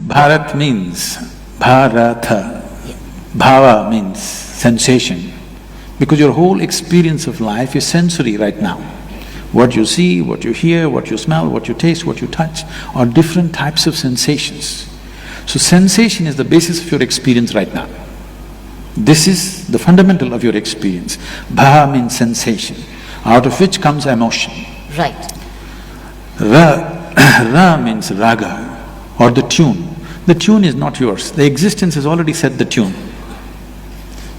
Bharat means Bharata. Bhava means sensation. Because your whole experience of life is sensory right now. What you see, what you hear, what you smell, what you taste, what you touch are different types of sensations. So sensation is the basis of your experience right now. This is the fundamental of your experience. Bha means sensation, out of which comes emotion. Right. Ra means raga, or the tune. The tune is not yours, the existence has already set the tune.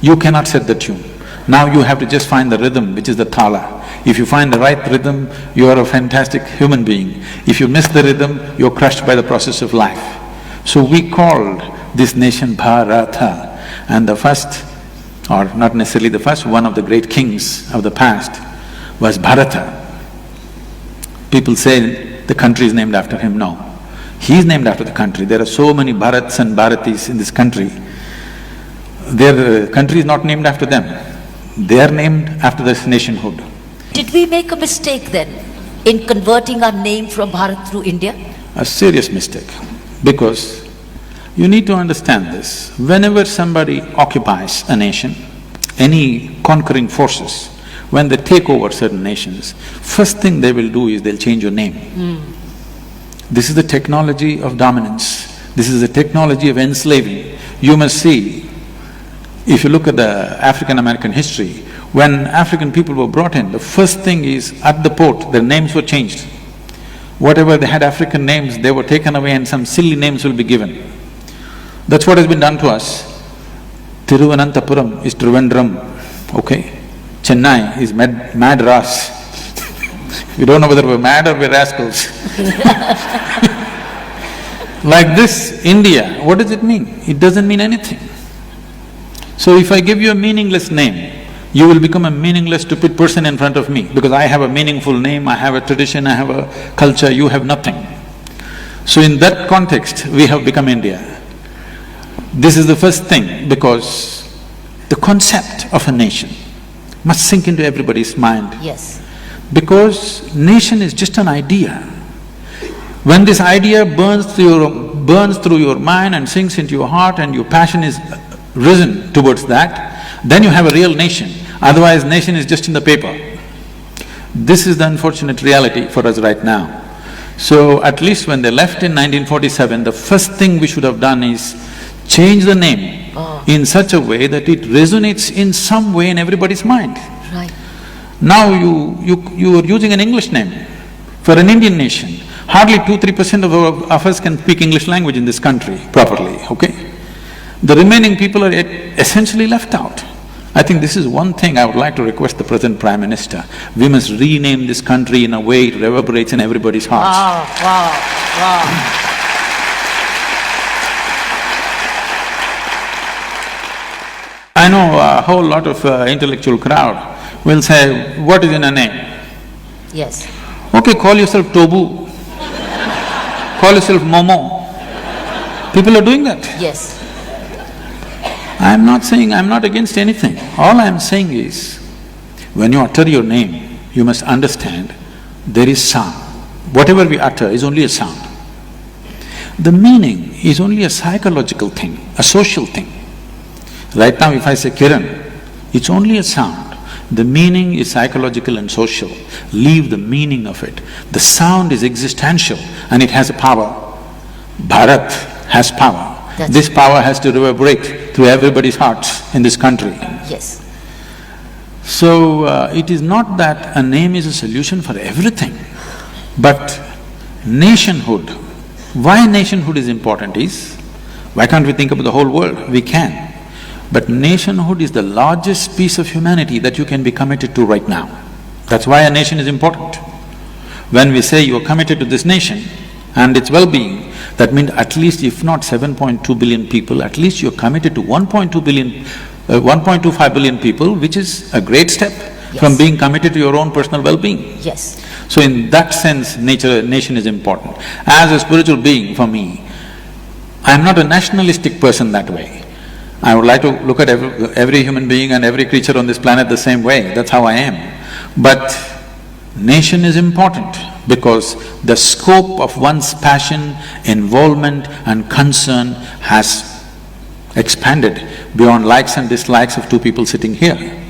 You cannot set the tune. Now you have to just find the rhythm, which is the thala. If you find the right rhythm, you are a fantastic human being. If you miss the rhythm, you're crushed by the process of life. So we called this nation Bharata, and the first, or not necessarily the first, one of the great kings of the past was Bharata. People say the country is named after him, no. He is named after the country. There are so many Bharats and Bharatis in this country. Their country is not named after them. They are named after this nationhood. Did we make a mistake then in converting our name from Bharat through India? A serious mistake, because you need to understand this. Whenever somebody occupies a nation, any conquering forces, when they take over certain nations, first thing they will do is they'll change your name. This is the technology of dominance. This is the technology of enslaving. You must see, if you look at the African-American history, when African people were brought in, the first thing is, at the port, their names were changed. Whatever they had African names, they were taken away and some silly names will be given. That's what has been done to us. Thiruvananthapuram is Trivandrum, okay? Chennai is Madras. We don't know whether we're mad or we're rascals. Like this, India, what does it mean? It doesn't mean anything. So if I give you a meaningless name, you will become a meaningless, stupid person in front of me, because I have a meaningful name, I have a tradition, I have a culture, you have nothing. So in that context, we have become India. This is the first thing, because the concept of a nation must sink into everybody's mind. Yes. Because nation is just an idea. When this idea burns through your mind and sinks into your heart and your passion is risen towards that, then you have a real nation. Otherwise, nation is just in the paper. This is the unfortunate reality for us right now. So at least when they left in 1947, the first thing we should have done is change the name in such a way that it resonates in some way in everybody's mind. Right. Now you are using an English name for an Indian nation. Hardly 2–3% of us can speak English language in this country properly, okay? The remaining people are essentially left out. I think this is one thing I would like to request the present Prime Minister. We must rename this country in a way it reverberates in everybody's hearts. Wow. I know a whole lot of intellectual crowd will say, what is in a name? Yes. Okay, call yourself Tobu, call yourself Momo. People are doing that. Yes. I'm not saying I'm not against anything. All I'm saying is, when you utter your name, you must understand there is sound. Whatever we utter is only a sound. The meaning is only a psychological thing, a social thing. Right now if I say Kiran, it's only a sound. The meaning is psychological and social. Leave the meaning of it. The sound is existential and it has a power. Bharat has power. This power has to reverberate through everybody's hearts in this country. Yes. So, it is not that a name is a solution for everything, but nationhood. Why nationhood is important is, why can't we think about the whole world? We can. But nationhood is the largest piece of humanity that you can be committed to right now. That's why a nation is important. When we say you are committed to this nation and its well-being, that means at least if not 7.2 billion people, at least you're committed to 1.25 billion people, which is a great step from being committed to your own personal well-being. Yes. So in that sense, nation is important. As a spiritual being, for me, I'm not a nationalistic person that way. I would like to look at every human being and every creature on this planet the same way, that's how I am. But Nation is important because the scope of one's passion, involvement and concern has expanded beyond likes and dislikes of two people sitting here.